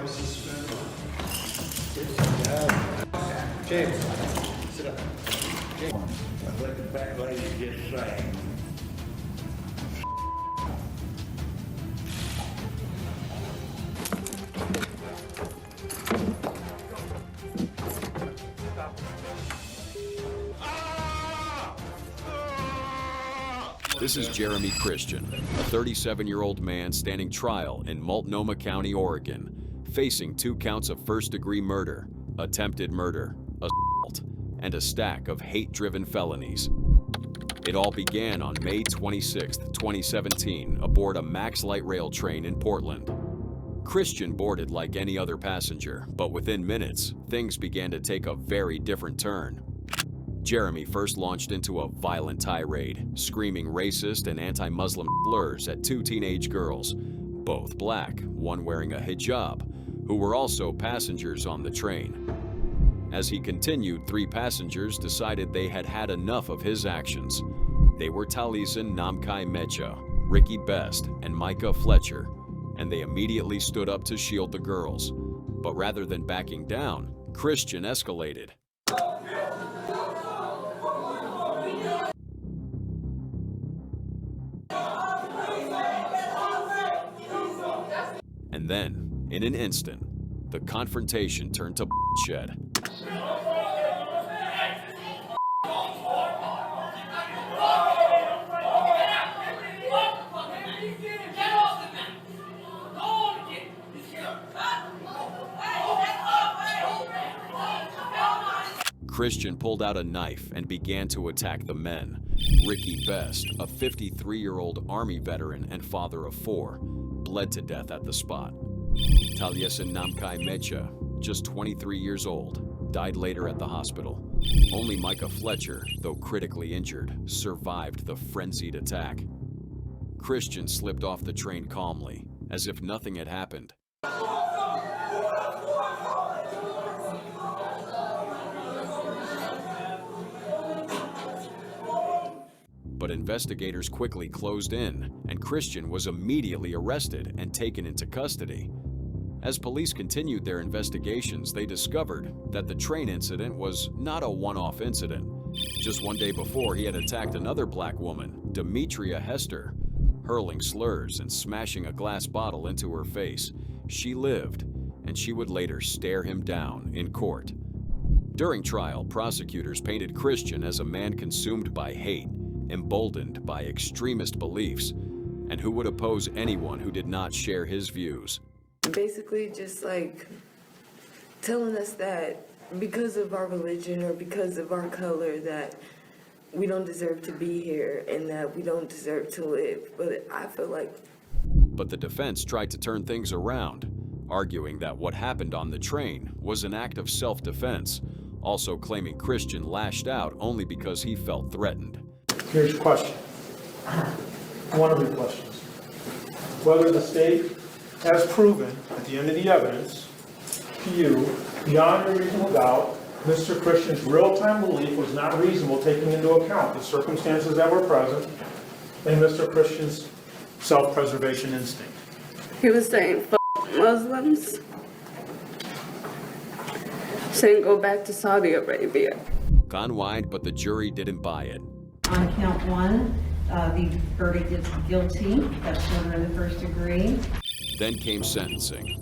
James, sit up. James. Let the back lady just say. This is Jeremy Christian, a 37-year-old man standing trial in Multnomah County, Oregon, facing 2 counts of first-degree murder, attempted murder, assault, and a stack of hate-driven felonies. It all began on May 26, 2017, aboard a Max Light Rail train in Portland. Christian boarded like any other passenger, but within minutes, things began to take a very different turn. Jeremy first launched into a violent tirade, screaming racist and anti-Muslim slurs at 2 teenage girls, both black, one wearing a hijab, who were also passengers on the train. As he continued, 3 passengers decided they had had enough of his actions. They were Taliesin Namkai Mecha, Ricky Best, and Micah Fletcher, and they immediately stood up to shield the girls. But rather than backing down, Christian escalated. And then, in an instant, the confrontation turned to bloodshed. Christian pulled out a knife and began to attack the men. Ricky Best, a 53-year-old Army veteran and father of 4, bled to death at the spot. Taliesin Namkai Mecha, just 23 years old, died later at the hospital. Only Micah Fletcher, though critically injured, survived the frenzied attack. Christian slipped off the train calmly, as if nothing had happened. But investigators quickly closed in, and Christian was immediately arrested and taken into custody. As police continued their investigations, they discovered that the train incident was not a one-off incident. Just one day before, he had attacked another black woman, Demetria Hester, hurling slurs and smashing a glass bottle into her face. She lived, and she would later stare him down in court. During trial, prosecutors painted Christian as a man consumed by hate, emboldened by extremist beliefs, and who would oppose anyone who did not share his views. Basically just like telling us that because of our religion or because of our color that we don't deserve to be here and that we don't deserve to live. But I feel like... But the defense tried to turn things around, arguing that what happened on the train was an act of self-defense, also claiming Christian lashed out only because he felt threatened. Here's your question. One of your questions. Whether the state has proven at the end of the evidence to you, beyond a reasonable doubt, Mr. Christian's real-time belief was not reasonable, taking into account the circumstances that were present and Mr. Christian's self-preservation instinct. He was saying, "F*** Muslims," saying, "Go back to Saudi Arabia." Gone wide, but the jury didn't buy it. On count 1, the verdict is guilty. That's murder in the first degree. Then came sentencing.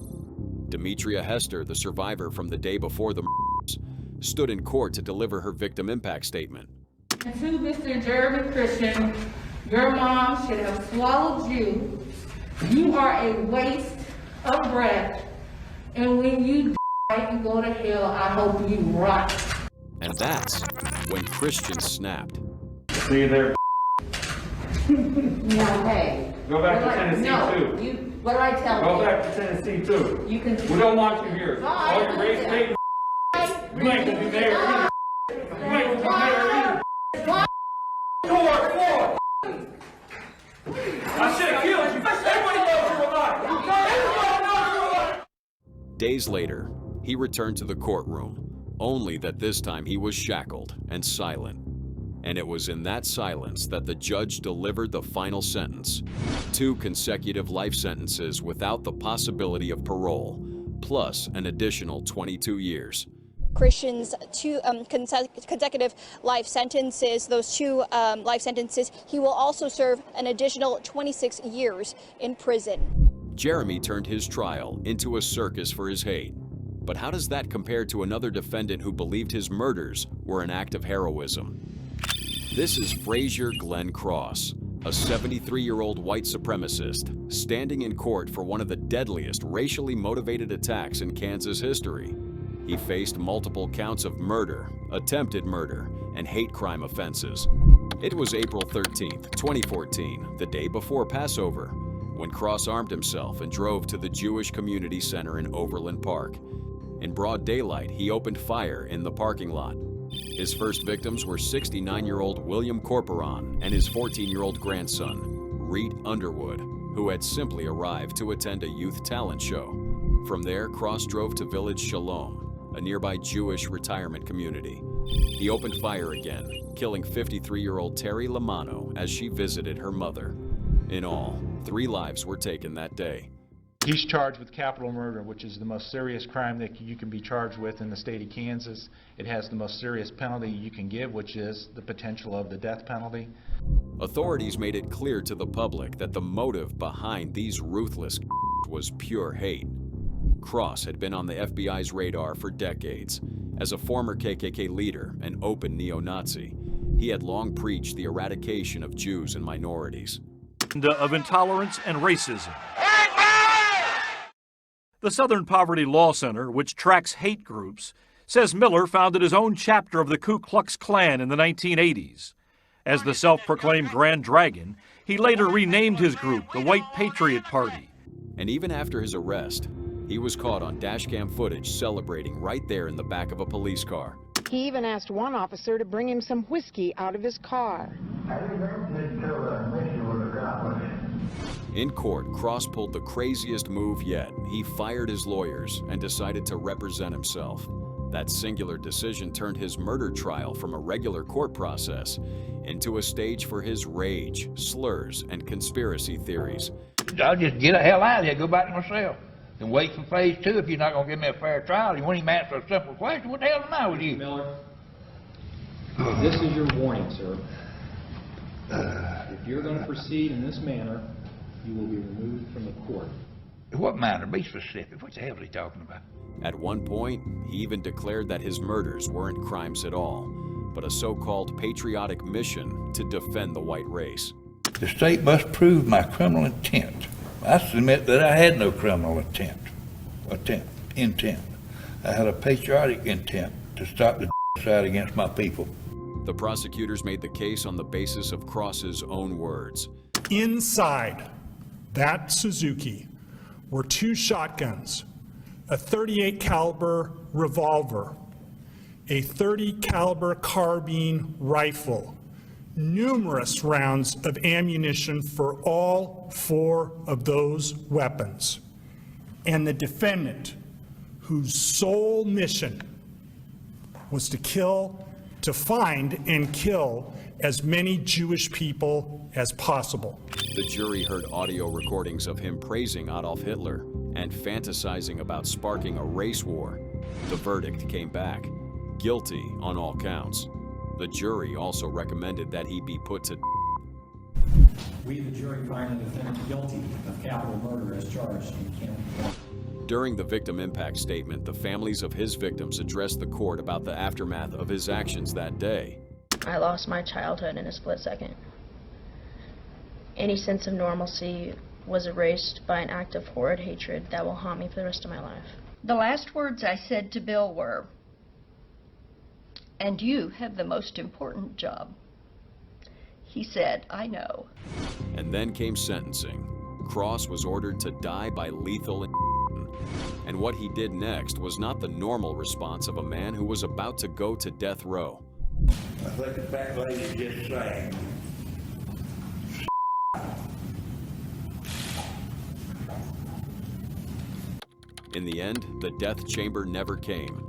Demetria Hester, the survivor from the day before the murders, stood in court to deliver her victim impact statement. And to Mr. Jeremy Christian, your mom should have swallowed you. You are a waste of breath. And when you die and go to hell, I hope you rot. And that's when Christian snapped. See you there. No, hey. Go back to Tennessee no, too. What do I tell Go you? back to Tennessee too. You can. We don't want you here. No, All your race bait. You ain't gonna be there either. You ain't gonna be there either. Four. I should have killed you. Everybody knows you're alive. Everybody knows you're alive. Days later, he returned to the courtroom, only that this time he was shackled and silent. And it was in that silence that the judge delivered the final sentence. 2 consecutive life sentences without the possibility of parole, plus an additional 22 years. Christian's two consecutive life sentences. Those two life sentences, he will also serve an additional 26 years in prison. Jeremy turned his trial into a circus for his hate. But how does that compare to another defendant who believed his murders were an act of heroism? This is Frazier Glenn Cross, a 73-year-old white supremacist standing in court for one of the deadliest racially motivated attacks in Kansas history. He faced multiple counts of murder, attempted murder, and hate crime offenses. It was April 13th, 2014, the day before Passover, when Cross armed himself and drove to the Jewish Community Center in Overland Park. In broad daylight, he opened fire in the parking lot. His first victims were 69-year-old William Corporon and his 14-year-old grandson, Reet Underwood, who had simply arrived to attend a youth talent show. From there, Cross drove to Village Shalom, a nearby Jewish retirement community. He opened fire again, killing 53-year-old Terry Lamano as she visited her mother. In all, 3 lives were taken that day. He's charged with capital murder, which is the most serious crime that you can be charged with in the state of Kansas. It has the most serious penalty you can give, which is the potential of the death penalty. Authorities made it clear to the public that the motive behind these ruthless was pure hate. Cross had been on the FBI's radar for decades. As a former KKK leader and open neo-Nazi, he had long preached the eradication of Jews and minorities. Of intolerance and racism. The Southern Poverty Law Center, which tracks hate groups, says Miller founded his own chapter of the Ku Klux Klan in the 1980s. As the self-proclaimed Grand Dragon, he later renamed his group the White Patriot Party. And even after his arrest, he was caught on dashcam footage celebrating right there in the back of a police car. He even asked one officer to bring him some whiskey out of his car. In court, Cross pulled the craziest move yet. He fired his lawyers and decided to represent himself. That singular decision turned his murder trial from a regular court process into a stage for his rage, slurs, and conspiracy theories. I'll just get the hell out of here, go back to myself, and wait for phase 2 if you're not going to give me a fair trial. You won't even answer a simple question. What the hell am I with you? Miller, this is your warning, sir. If you're going to proceed in this manner, you will be removed from the court. What manner? Be specific. What the hell is he talking about? At one point, he even declared that his murders weren't crimes at all, but a so-called patriotic mission to defend the white race. The state must prove my criminal intent. I submit that I had no criminal intent. I had a patriotic intent to stop the side against my people. The prosecutors made the case on the basis of Cross's own words. Inside that Suzuki were 2 shotguns, a .38 caliber revolver, a .30 caliber carbine rifle, numerous rounds of ammunition for all 4 of those weapons, and the defendant, whose sole mission was to find and kill as many Jewish people as possible. The jury heard audio recordings of him praising Adolf Hitler and fantasizing about sparking a race war. The verdict came back, guilty on all counts. The jury also recommended that he be put to We, the jury, find the defendant guilty of capital murder as charged in County. During the victim impact statement, the families of his victims addressed the court about the aftermath of his actions that day. I lost my childhood in a split second. Any sense of normalcy was erased by an act of horrid hatred that will haunt me for the rest of my life. The last words I said to Bill were, "And you have the most important job." He said, "I know." And then came sentencing. Cross was ordered to die by lethal and what he did next was not the normal response of a man who was about to go to death row. I think the fat lady just sang. In the end, the death chamber never came.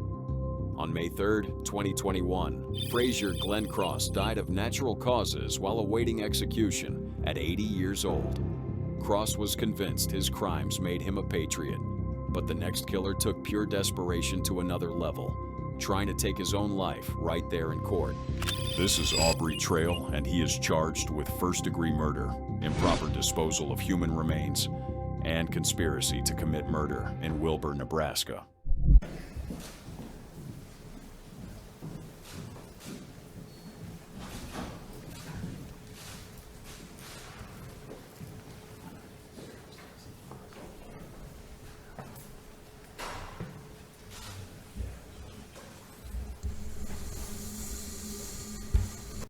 On May 3rd, 2021, Frazier Glenn Cross died of natural causes while awaiting execution at 80 years old. Cross was convinced his crimes made him a patriot. But the next killer took pure desperation to another level, trying to take his own life right there in court. This is Aubrey Trail, and he is charged with first-degree murder, improper disposal of human remains, and conspiracy to commit murder in Wilbur, Nebraska.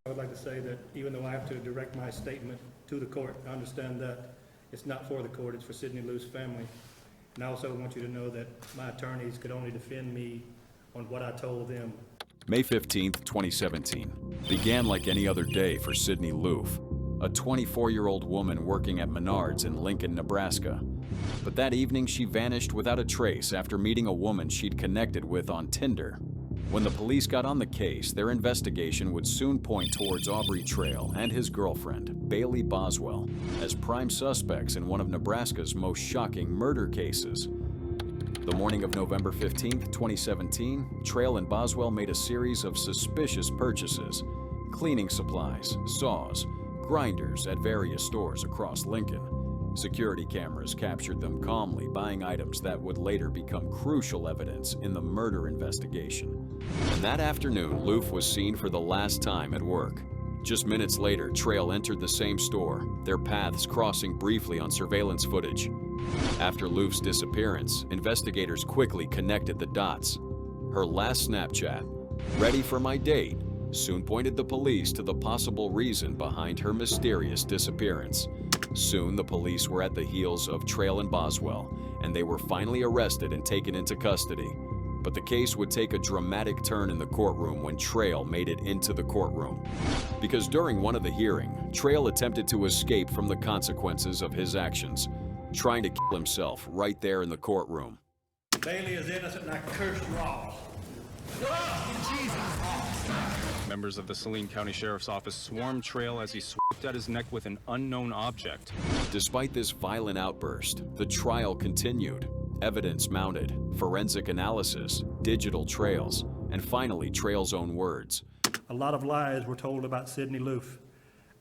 I would like to say that even though I have to direct my statement to the court, I understand that it's not for the court, it's for Sidney Lu's family. And I also want you to know that my attorneys could only defend me on what I told them. May 15th, 2017, began like any other day for Sidney Loof, a 24-year-old woman working at Menards in Lincoln, Nebraska. But that evening, she vanished without a trace after meeting a woman she'd connected with on Tinder. When the police got on the case, their investigation would soon point towards Aubrey Trail and his girlfriend, Bailey Boswell, as prime suspects in one of Nebraska's most shocking murder cases. The morning of November 15th, 2017, Trail and Boswell made a series of suspicious purchases: cleaning supplies, saws, grinders at various stores across Lincoln. Security cameras captured them calmly buying items that would later become crucial evidence in the murder investigation. And that afternoon, Loof was seen for the last time at work. Just minutes later, Trail entered the same store, their paths crossing briefly on surveillance footage. After Loof's disappearance, investigators quickly connected the dots. Her last Snapchat, "Ready for my date," soon pointed the police to the possible reason behind her mysterious disappearance. Soon, the police were at the heels of Trail and Boswell, and they were finally arrested and taken into custody. But the case would take a dramatic turn in the courtroom when Trail made it into the courtroom. Because during one of the hearings, Trail attempted to escape from the consequences of his actions, trying to kill himself right there in the courtroom. Bailey is innocent and I curse you all. Members of the Saline County Sheriff's Office swarmed Trail as he swooped at his neck with an unknown object. Despite this violent outburst, the trial continued. Evidence mounted, forensic analysis, digital trails, and finally Trail's own words. A lot of lies were told about Sidney Loof.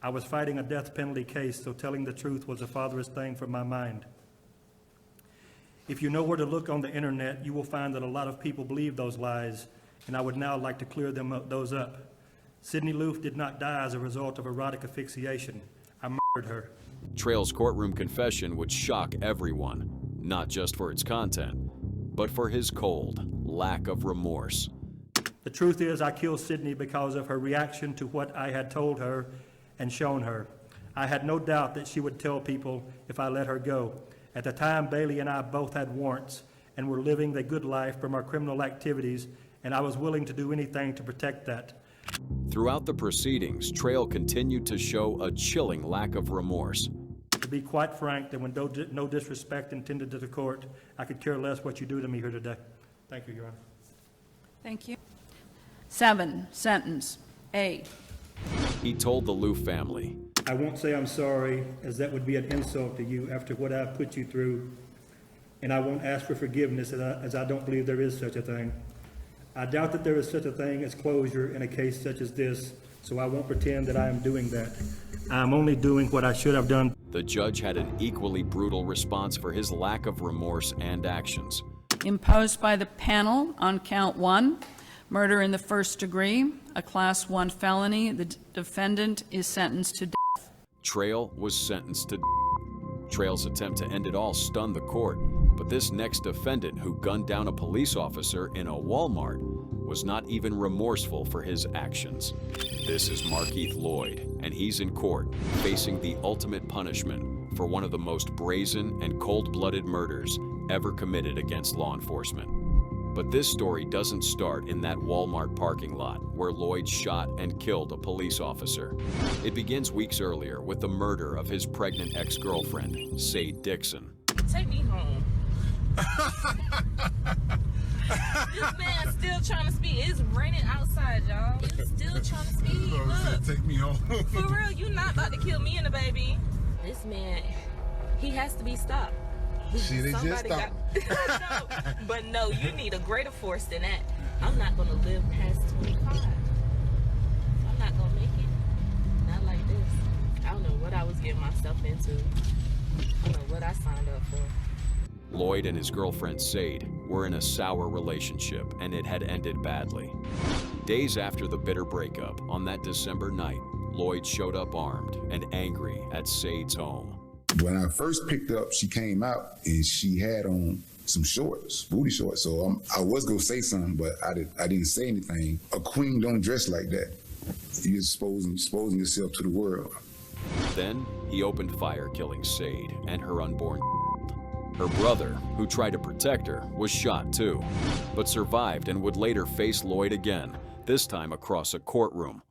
I was fighting a death penalty case, so telling the truth was the farthest thing from my mind. If you know where to look on the internet, you will find that a lot of people believe those lies, and I would now like to clear those up. Sidney Loof did not die as a result of erotic asphyxiation. I murdered her. Trail's courtroom confession would shock everyone, not just for its content, but for his cold lack of remorse. The truth is, I killed Sidney because of her reaction to what I had told her and shown her. I had no doubt that she would tell people if I let her go. At the time, Bailey and I both had warrants and were living the good life from our criminal activities, and I was willing to do anything to protect that. Throughout the proceedings, Trail continued to show a chilling lack of remorse. To be quite frank, that when no disrespect intended to the court, I could care less what you do to me here today. Thank you, Your Honor. Thank you. 7, sentence A. He told the Loof family, I won't say I'm sorry, as that would be an insult to you after what I've put you through, and I won't ask for forgiveness as I don't believe there is such a thing. I doubt that there is such a thing as closure in a case such as this, so I won't pretend that I am doing that. I am only doing what I should have done. The judge had an equally brutal response for his lack of remorse and actions. Imposed by the panel on count 1, murder in the first degree, a class 1 felony. The defendant is sentenced to death. Trail was sentenced to death. Trail's attempt to end it all stunned the court, but this next defendant who gunned down a police officer in a Walmart was not even remorseful for his actions. This is Markeith Lloyd, and he's in court, facing the ultimate punishment for one of the most brazen and cold-blooded murders ever committed against law enforcement. But this story doesn't start in that Walmart parking lot where Lloyd shot and killed a police officer. It begins weeks earlier with the murder of his pregnant ex-girlfriend, Sade Dixon. Take me home. This man still trying to speed. It's raining outside, y'all. He's still trying to speed. Look. Take me home. For real, you not about to kill me and the baby. This man, he has to be stopped. Shit, it just Somebody got. No, but no, you need a greater force than that. I'm not gonna live past 25. I'm not gonna make it. Not like this. I don't know what I was getting myself into. I don't know what I signed up for. Lloyd and his girlfriend Sade were in a sour relationship, and it had ended badly. Days after the bitter breakup, on that December night, Lloyd showed up armed and angry at Sade's home. When I first picked up, she came out and she had on some shorts, booty shorts. So I was gonna say something, but I didn't say anything. A queen don't dress like that. You're exposing yourself to the world. Then he opened fire, killing Sade and her unborn. Her brother, who tried to protect her, was shot too, but survived and would later face Lloyd again, this time across a courtroom.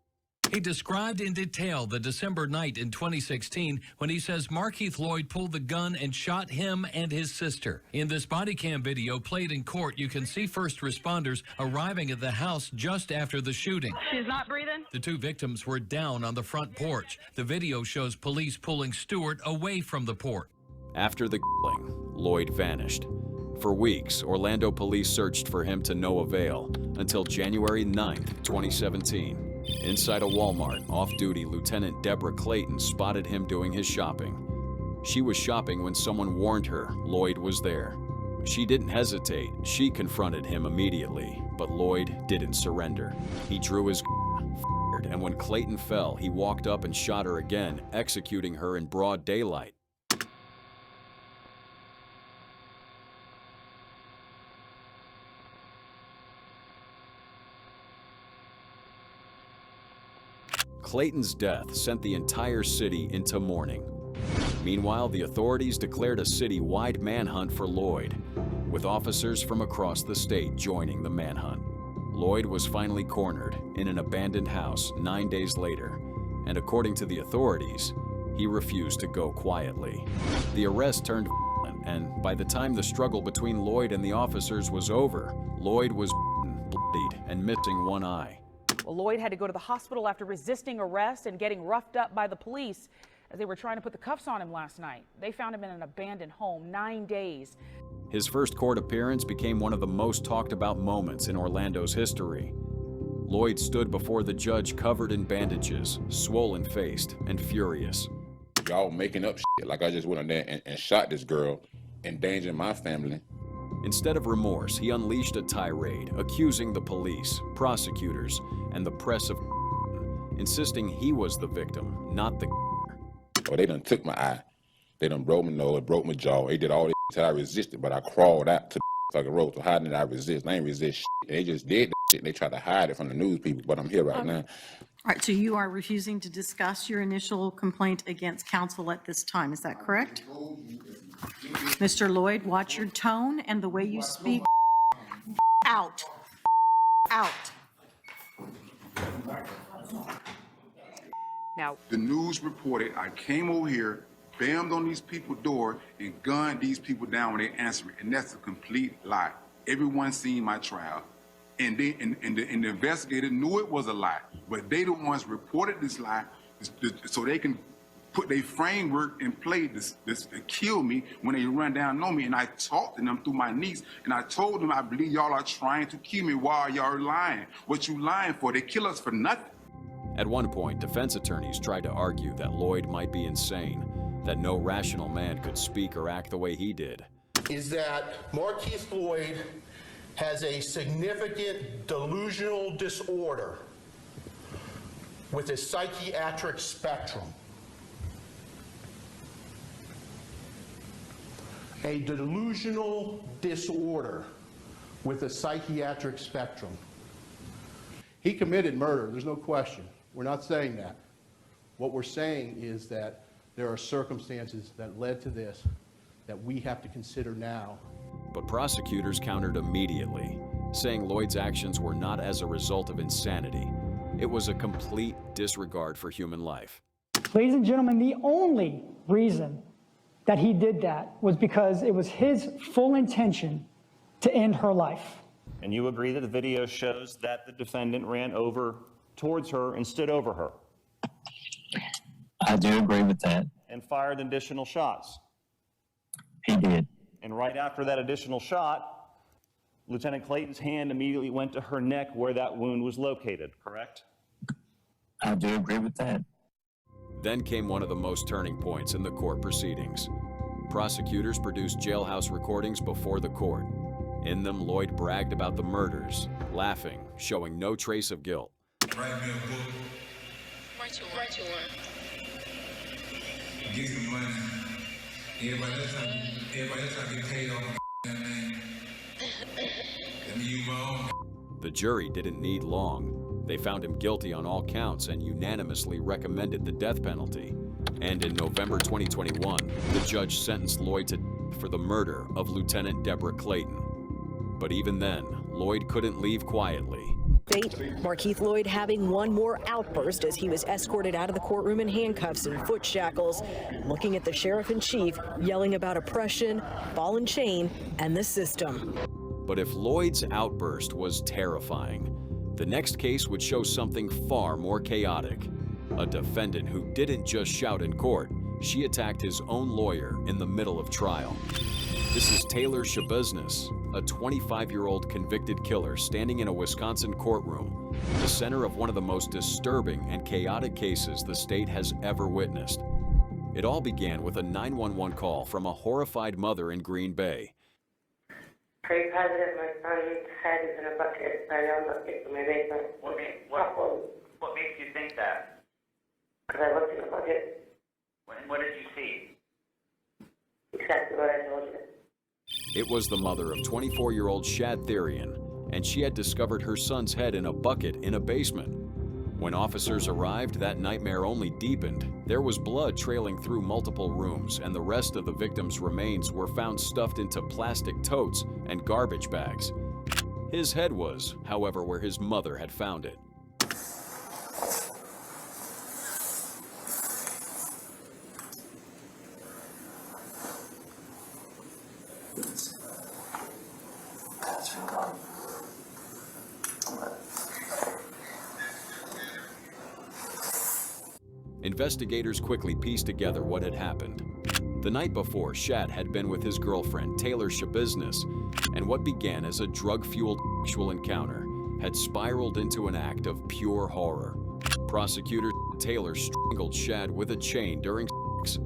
He described in detail the December night in 2016 when he says Markeith Lloyd pulled the gun and shot him and his sister. In this body cam video played in court, you can see first responders arriving at the house just after the shooting. She's not breathing? The two victims were down on the front porch. The video shows police pulling Stewart away from the porch. After the killing, Lloyd vanished. For weeks, Orlando police searched for him to no avail until January 9th, 2017. Inside a Walmart, off-duty Lieutenant Deborah Clayton spotted him doing his shopping. She was shopping when someone warned her Lloyd was there. She didn't hesitate. She confronted him immediately, but Lloyd didn't surrender. He drew his fired, and when Clayton fell, he walked up and shot her again, executing her in broad daylight. Clayton's death sent the entire city into mourning. Meanwhile, the authorities declared a city-wide manhunt for Lloyd, with officers from across the state joining the manhunt. Lloyd was finally cornered in an abandoned house 9 days later, and according to the authorities, he refused to go quietly. The arrest turned violent, and by the time the struggle between Lloyd and the officers was over, Lloyd was bloodied and missing one eye. Well, Lloyd had to go to the hospital after resisting arrest and getting roughed up by the police as they were trying to put the cuffs on him last night. They found him in an abandoned home 9 days. His first court appearance became one of the most talked about moments in Orlando's history. Lloyd stood before the judge covered in bandages, swollen-faced, and furious. Y'all making up shit like I just went in there and shot this girl, endangering my family. Instead of remorse, he unleashed a tirade, accusing the police, prosecutors, and the press of insisting he was the victim, not the. Oh, they done took my eye. They done broke my nose, broke my jaw. They did all this till I resisted, but I crawled out to the fucking road. So how did I resist? I ain't resist shit. They just did that shit. They tried to hide it from the news people, but I'm here right now. All right, so you are refusing to discuss your initial complaint against counsel at this time, is that correct? Mr. Lloyd, watch your tone and the way you speak. Out. Out. Now, the news reported I came over here, bammed on these people's door, and gunned these people down when they answered me, and that's a complete lie. Everyone seen my trial, and the investigator knew it was a lie, but they the ones reported this lie so they can put their framework in play to kill me when they run down on me. And I talked to them through my niece, and I told them I believe y'all are trying to kill me while y'all are lying. What you lying for? They kill us for nothing. At one point, defense attorneys tried to argue that Lloyd might be insane, that no rational man could speak or act the way he did. Is that Markeith Lloyd has a significant delusional disorder with a psychiatric spectrum. A delusional disorder with a psychiatric spectrum. He committed murder, there's no question. We're not saying that. What we're saying is that there are circumstances that led to this that we have to consider now. But prosecutors countered immediately, saying Lloyd's actions were not as a result of insanity. It was a complete disregard for human life. Ladies and gentlemen, the only reason that he did that was because it was his full intention to end her life. And you agree that the video shows that the defendant ran over towards her and stood over her? I do agree with that. And fired additional shots? He did. And right after that additional shot, Lieutenant Clayton's hand immediately went to her neck where that wound was located, correct? I do agree with that. Then came one of the most turning points in the court proceedings. Prosecutors produced jailhouse recordings before the court. In them, Lloyd bragged about the murders, laughing, showing no trace of guilt. Write me a book. Write you one. Get some money. Everybody else trying to get paid off my name. Let me use my own. The jury didn't need long. They found him guilty on all counts and unanimously recommended the death penalty. And in November 2021, the judge sentenced Lloyd to death for the murder of Lieutenant Deborah Clayton. But even then, Lloyd couldn't leave quietly. Markeith Lloyd having one more outburst as he was escorted out of the courtroom in handcuffs and foot shackles, looking at the sheriff in chief, yelling about oppression, ball and chain, and the system. But if Lloyd's outburst was terrifying, the next case would show something far more chaotic. A defendant who didn't just shout in court, she attacked his own lawyer in the middle of trial. This is Taylor Shabuznes, a 25-year-old convicted killer standing in a Wisconsin courtroom, the center of one of the most disturbing and chaotic cases the state has ever witnessed. It all began with a 911 call from a horrified mother in Green Bay. Pretty positive my son's head is in a bucket. I know I'm looking for my basement. What makes you think that? Because I looked in the bucket. What did you see? Exactly what I told you. It was the mother of 24-year-old Shad Therian, and she had discovered her son's head in a bucket in a basement. When officers arrived, that nightmare only deepened. There was blood trailing through multiple rooms, and the rest of the victim's remains were found stuffed into plastic totes and garbage bags. His head was, however, where his mother had found it. Investigators quickly pieced together what had happened. The night before, Shad had been with his girlfriend, Taylor Shabuznes, and what began as a drug-fueled sexual encounter had spiraled into an act of pure horror. Prosecutors said Taylor strangled Shad with a chain during sex,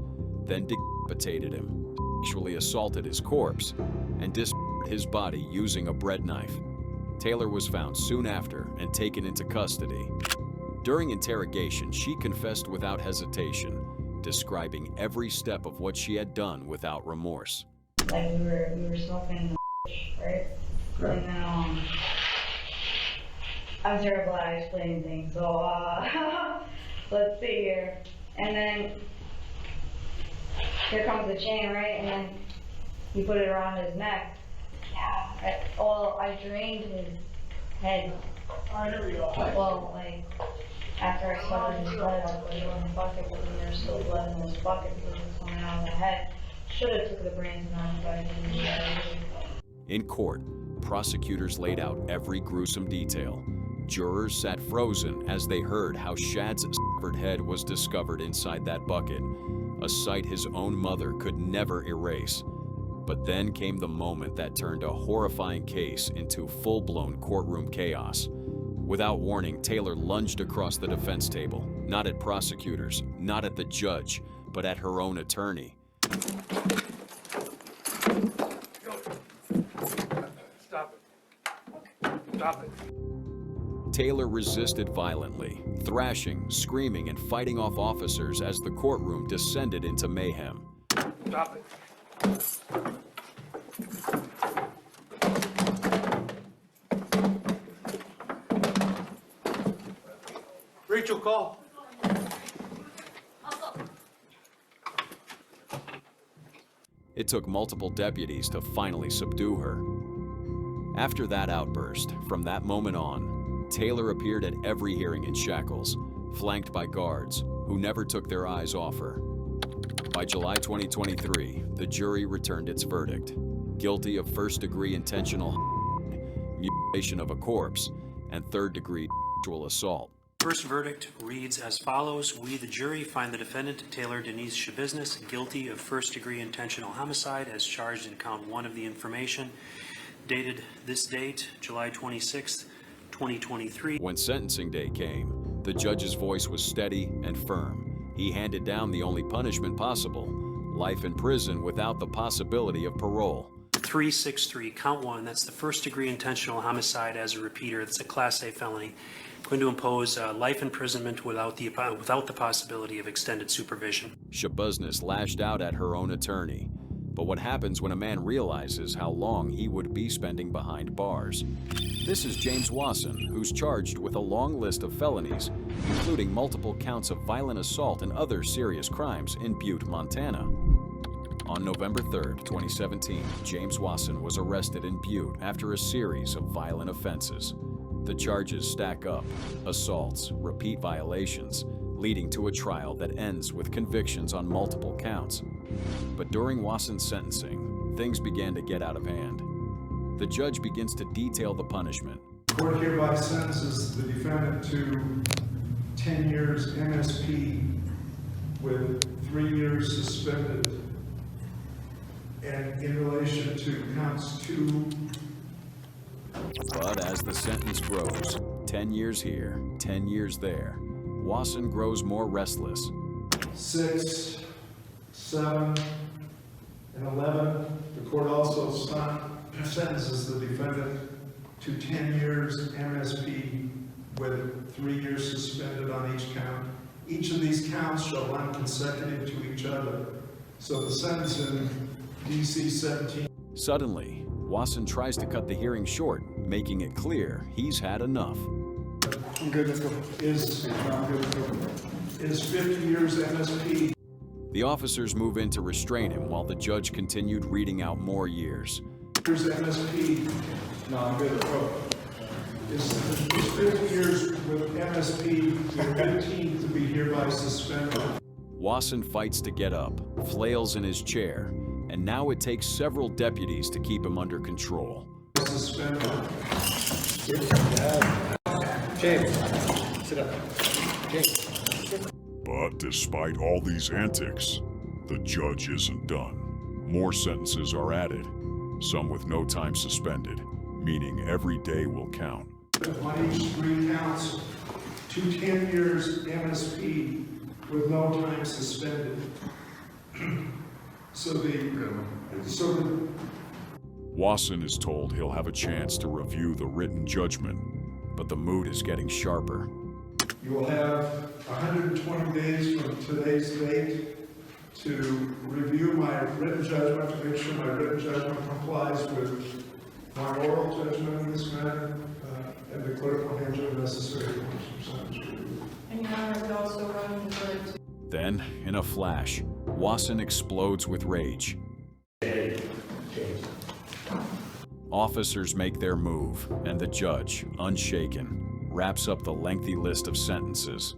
then decapitated him, sexually assaulted his corpse, and dismembered his body using a bread knife. Taylor was found soon after and taken into custody. During interrogation, she confessed without hesitation, describing every step of what she had done without remorse. Like we were smoking, right? And then I'm terrible at explaining things, so let's see here. And then here comes the chain, right? And then he put it around his neck. Yeah. Well, I drained his head. Oh, here we go. Well, like, after I covered his blood, I put it in the bucket, but then there's still blood in this bucket because it's coming out of the head. Should have took the brains out, but I didn't do that. In court, prosecutors laid out every gruesome detail. Jurors sat frozen as they heard how Shad's severed head was discovered inside that bucket, a sight his own mother could never erase. But then came the moment that turned a horrifying case into full-blown courtroom chaos. Without warning, Taylor lunged across the defense table, not at prosecutors, not at the judge, but at her own attorney. Stop it. Stop it. Taylor resisted violently, thrashing, screaming, and fighting off officers as the courtroom descended into mayhem. Stop it. Rachel, call. It took multiple deputies to finally subdue her. After that outburst, from that moment on, Taylor appeared at every hearing in shackles, flanked by guards who never took their eyes off her. By July 2023, the jury returned its verdict: guilty of first-degree intentional mutilation of a corpse and third-degree sexual assault. First verdict reads as follows. We, the jury, find the defendant, Taylor Denise Shabiznis, guilty of first-degree intentional homicide as charged in count 1 of the information, dated this date, July 26, 2023. When sentencing day came, the judge's voice was steady and firm. He handed down the only punishment possible, life in prison without the possibility of parole. 363, count 1, that's the first-degree intentional homicide as a repeater. It's a Class A felony. Going to impose life imprisonment without the possibility of extended supervision. Shabuznis lashed out at her own attorney. But what happens when a man realizes how long he would be spending behind bars? This is James Wasson, who's charged with a long list of felonies, including multiple counts of violent assault and other serious crimes in Butte, Montana. On November 3rd, 2017, James Wasson was arrested in Butte after a series of violent offenses. The charges stack up: assaults, repeat violations, leading to a trial that ends with convictions on multiple counts. But during Wasson's sentencing, things began to get out of hand. The judge begins to detail the punishment. The court hereby sentences the defendant to 10 years MSP with 3 years suspended. And in relation to counts 2. But as the sentence grows, 10 years here, 10 years there, Wasson grows more restless. 6, 7, and 11. The court also sentences the defendant to 10 years MSP with 3 years suspended on each count. Each of these counts shall run consecutive to each other. So the sentence in DC 17. Suddenly, Wasson tries to cut the hearing short, making it clear he's had enough. I'm good, let's go. Is 50 years MSP. The officers move in to restrain him while the judge continued reading out more years. Here's MSP. No, I'm good, let's go. Is 50 years with MSP, with 15 to be hereby suspended. Wasson fights to get up, flails in his chair, and now it takes several deputies to keep him under control. Suspended. James, sit up. James. But despite all these antics, the judge isn't done. More sentences are added, some with no time suspended, meaning every day will count. On each 3 counts, to 10 years MSP with no time suspended. Wasson is told he'll have a chance to review the written judgment, but the mood is getting sharper. You will have 120 days from today's date to review my written judgment, to make sure my written judgment complies with my oral judgment in this matter, and the clerk will handle the necessary forms. And Your Honor, is also running the verdict. Then, in a flash, Wasson explodes with rage. Officers make their move, and the judge, unshaken, wraps up the lengthy list of sentences.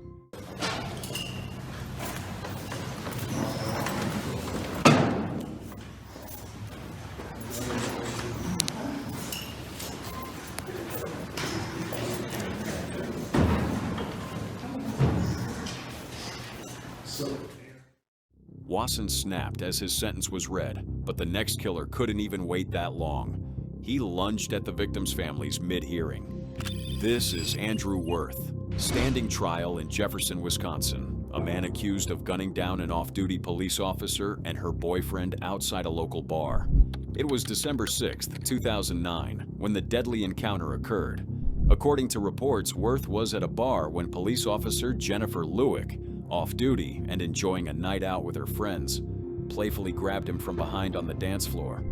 Wasson snapped as his sentence was read, but the next killer couldn't even wait that long. He lunged at the victim's families mid-hearing. This is Andrew Worth, standing trial in Jefferson, Wisconsin, a man accused of gunning down an off-duty police officer and her boyfriend outside a local bar. It was December 6th, 2009, when the deadly encounter occurred. According to reports, Worth was at a bar when police officer Jennifer Lewick, off-duty and enjoying a night out with her friends, playfully grabbed him from behind on the dance floor.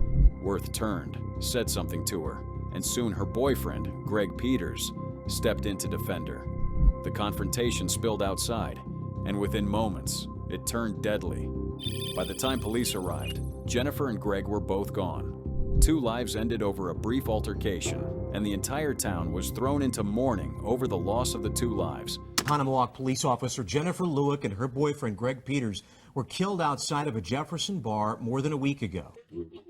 Worth turned, said something to her, and soon her boyfriend, Greg Peters, stepped in to defend her. The confrontation spilled outside, and within moments, it turned deadly. By the time police arrived, Jennifer and Greg were both gone. 2 lives ended over a brief altercation, and the entire town was thrown into mourning over the loss of the 2 lives. Oconomowoc police officer Jennifer Lewick and her boyfriend Greg Peters were killed outside of a Jefferson bar more than a week ago.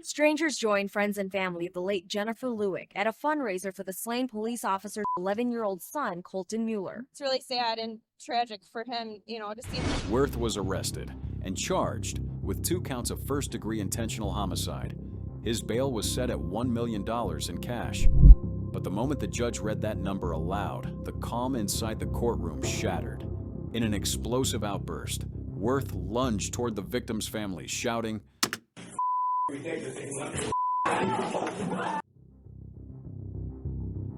Strangers joined friends and family of the late Jennifer Lewick at a fundraiser for the slain police officer's 11-year-old son, Colton Mueller. It's really sad and tragic for him, to see him. Worth was arrested and charged with 2 counts of first-degree intentional homicide. His bail was set at $1 million in cash. But the moment the judge read that number aloud, the calm inside the courtroom shattered. In an explosive outburst, Worth lunged toward the victim's family, shouting,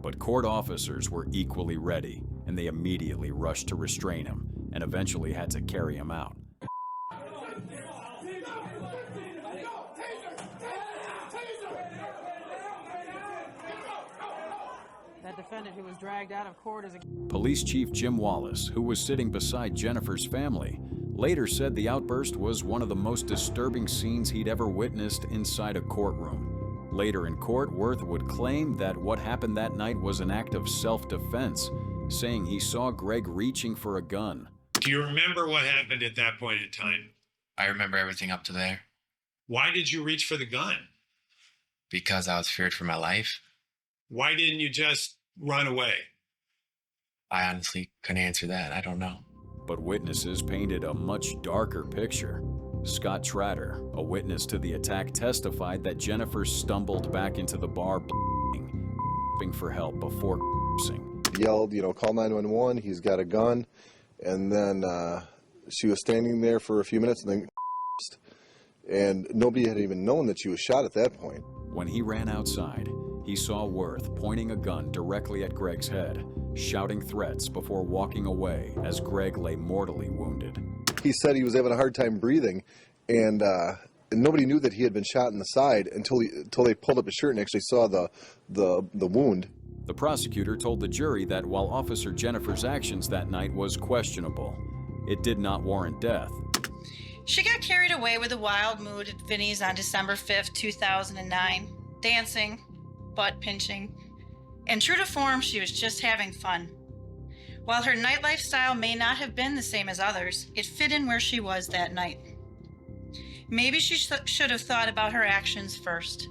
but court officers were equally ready, and they immediately rushed to restrain him and eventually had to carry him out. That defendant who was dragged out of court is a... Police Chief Jim Wallace, who was sitting beside Jennifer's family, later said the outburst was one of the most disturbing scenes he'd ever witnessed inside a courtroom. Later in court, Worth would claim that what happened that night was an act of self-defense, saying he saw Greg reaching for a gun. Do you remember what happened at that point in time? I remember everything up to there. Why did you reach for the gun? Because I was feared for my life. Why didn't you just run away? I honestly couldn't answer that. I don't know. But witnesses painted a much darker picture. Scott Tratter, a witness to the attack, testified that Jennifer stumbled back into the bar, for help before yelled, call 911, he's got a gun. And then she was standing there for a few minutes and then nobody had even known that she was shot at that point. When he ran outside, he saw Worth pointing a gun directly at Greg's head, shouting threats before walking away as Greg lay mortally wounded. He said he was having a hard time breathing, and nobody knew that he had been shot in the side until they pulled up his shirt and actually saw the wound. The prosecutor told the jury that while Officer Jennifer's actions that night was questionable, it did not warrant death. She got carried away with a wild mood at Vinny's on December 5th, 2009, dancing, butt pinching, and true to form, she was just having fun. While her nightlife style may not have been the same as others, it fit in where she was that night. Maybe she should have thought about her actions first,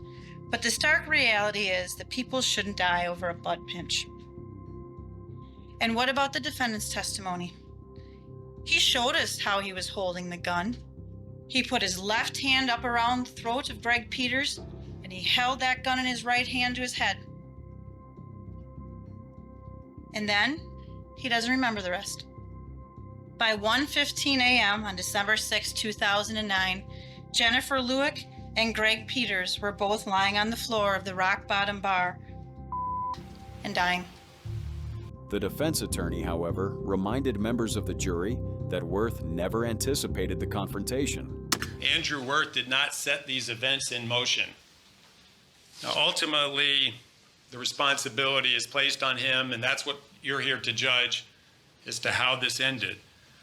but the stark reality is that people shouldn't die over a butt pinch. And what about the defendant's testimony? He showed us how he was holding the gun. He put his left hand up around the throat of Greg Peters, and he held that gun in his right hand to his head. And then, he doesn't remember the rest. By 1:15 a.m. on December 6, 2009, Jennifer Lewick and Greg Peters were both lying on the floor of the Rock Bottom Bar and dying. The defense attorney, however, reminded members of the jury that Worth never anticipated the confrontation. Andrew Worth did not set these events in motion. Now, ultimately, the responsibility is placed on him, and that's what you're here to judge as to how this ended.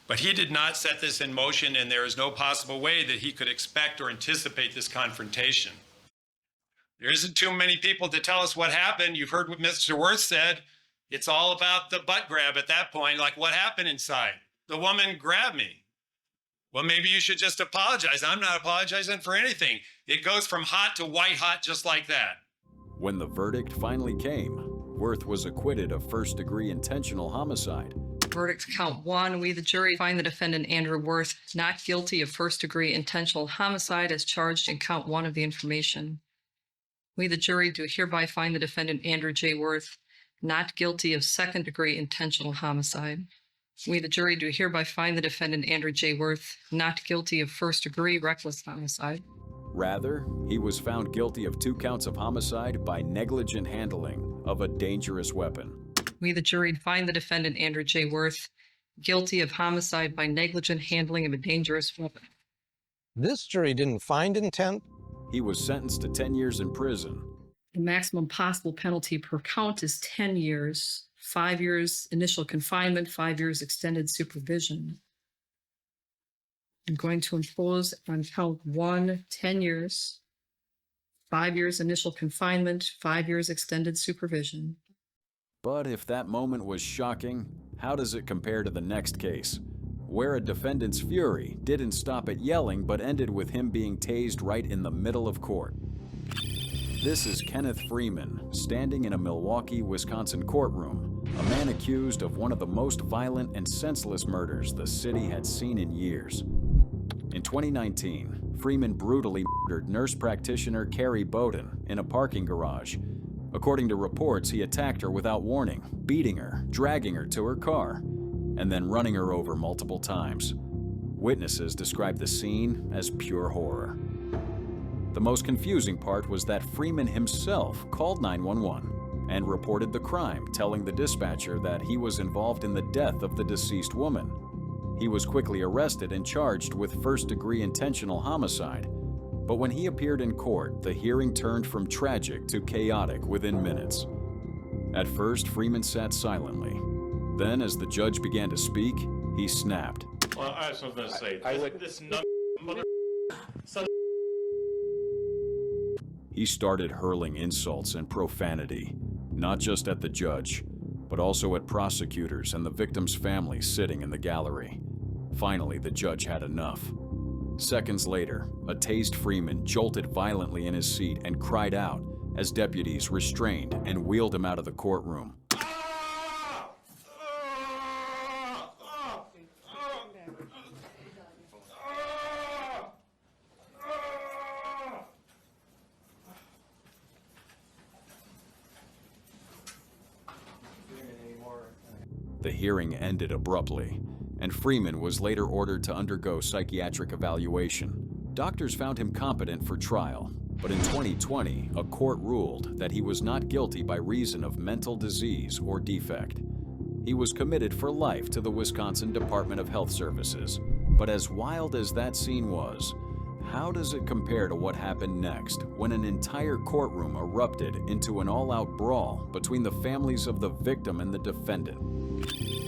But he did not set this in motion, and there is no possible way that he could expect or anticipate this confrontation. There isn't too many people to tell us what happened. You've heard what Mr. Worth said. It's all about the butt grab at that point, like what happened inside. The woman grabbed me. Well, maybe you should just apologize. I'm not apologizing for anything. It goes from hot to white hot just like that. When the verdict finally came, Worth was acquitted of first-degree intentional homicide. Verdict count 1, we the jury find the defendant Andrew Worth not guilty of first-degree intentional homicide as charged in count 1 of the information. We the jury do hereby find the defendant Andrew J. Worth not guilty of second-degree intentional homicide. We the jury do hereby find the defendant Andrew J. Worth not guilty of first-degree reckless homicide. Rather, he was found guilty of 2 counts of homicide by negligent handling of a dangerous weapon. We the jury find the defendant Andrew J. Worth guilty of homicide by negligent handling of a dangerous weapon. This jury didn't find intent. He was sentenced to 10 years in prison. The maximum possible penalty per count is 10 years, 5 years initial confinement, 5 years extended supervision. I'm going to impose on count 1, 10 years, 5 years initial confinement, 5 years extended supervision. But if that moment was shocking, how does it compare to the next case, where a defendant's fury didn't stop at yelling but ended with him being tased right in the middle of court? This is Kenneth Freeman, standing in a Milwaukee, Wisconsin courtroom, a man accused of one of the most violent and senseless murders the city had seen in years. In 2019, Freeman brutally murdered nurse practitioner Carrie Bowden in a parking garage. According to reports, he attacked her without warning, beating her, dragging her to her car, and then running her over multiple times. Witnesses described the scene as pure horror. The most confusing part was that Freeman himself called 911 and reported the crime, telling the dispatcher that he was involved in the death of the deceased woman. He was quickly arrested and charged with first-degree intentional homicide. But when he appeared in court, the hearing turned from tragic to chaotic within minutes. At first, Freeman sat silently. Then, as the judge began to speak, he snapped. Well, I was going to say, this mother son. He started hurling insults and profanity, not just at the judge, but also at prosecutors and the victim's family sitting in the gallery. Finally, the judge had enough. Seconds later, a tased Freeman jolted violently in his seat and cried out as deputies restrained and wheeled him out of the courtroom. The hearing ended abruptly, and Freeman was later ordered to undergo psychiatric evaluation. Doctors found him competent for trial, but in 2020, a court ruled that he was not guilty by reason of mental disease or defect. He was committed for life to the Wisconsin Department of Health Services. But as wild as that scene was, how does it compare to what happened next when an entire courtroom erupted into an all-out brawl between the families of the victim and the defendant?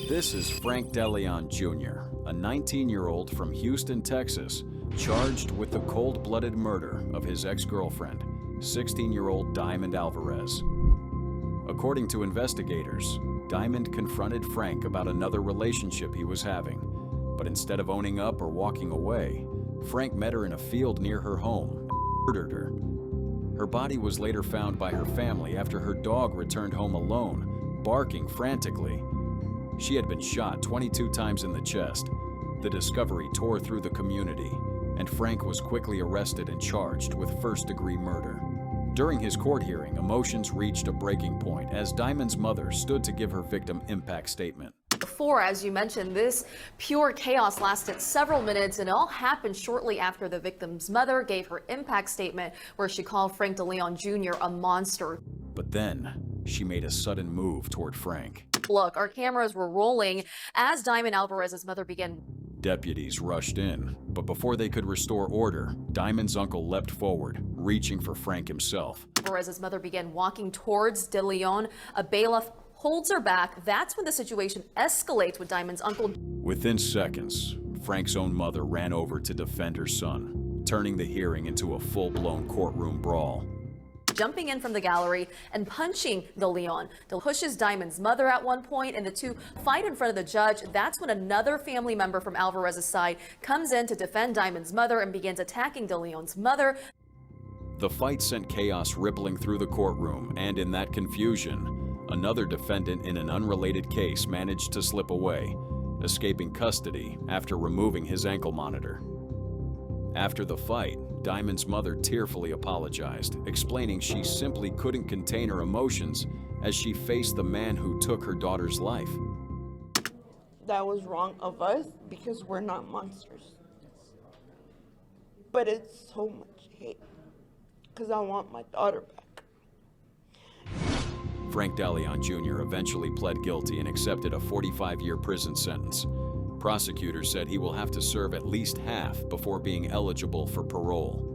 This is Frank DeLeon Jr., a 19-year-old from Houston, Texas, charged with the cold-blooded murder of his ex-girlfriend, 16-year-old Diamond Alvarez. According to investigators, Diamond confronted Frank about another relationship he was having, but instead of owning up or walking away, Frank met her in a field near her home and murdered her. Her body was later found by her family after her dog returned home alone, barking frantically. She had been shot 22 times in the chest. The discovery tore through the community, and Frank was quickly arrested and charged with first-degree murder. During his court hearing, emotions reached a breaking point as Diamond's mother stood to give her victim impact statement. Before, as you mentioned, this pure chaos lasted several minutes, and it all happened shortly after the victim's mother gave her impact statement where she called Frank DeLeon Jr. a monster. But then, she made a sudden move toward Frank. Look, our cameras were rolling as Diamond Alvarez's mother began. Deputies rushed in, but before they could restore order, Diamond's uncle leapt forward, reaching for Frank himself. Alvarez's mother began walking towards DeLeon. A bailiff holds her back. That's when the situation escalates with Diamond's uncle. Within seconds, Frank's own mother ran over to defend her son, turning the hearing into a full-blown courtroom brawl. Jumping in from the gallery and punching DeLeon. Del pushes Diamond's mother at one point, and the two fight in front of the judge. That's when another family member from Alvarez's side comes in to defend Diamond's mother and begins attacking DeLeon's mother. The fight sent chaos rippling through the courtroom, and in that confusion, another defendant in an unrelated case managed to slip away, escaping custody after removing his ankle monitor. After the fight, Diamond's mother tearfully apologized, explaining she simply couldn't contain her emotions as she faced the man who took her daughter's life. That was wrong of us because we're not monsters. But it's so much hate because I want my daughter back. Frank DeLeon Jr. eventually pled guilty and accepted a 45-year prison sentence. Prosecutors said he will have to serve at least half before being eligible for parole.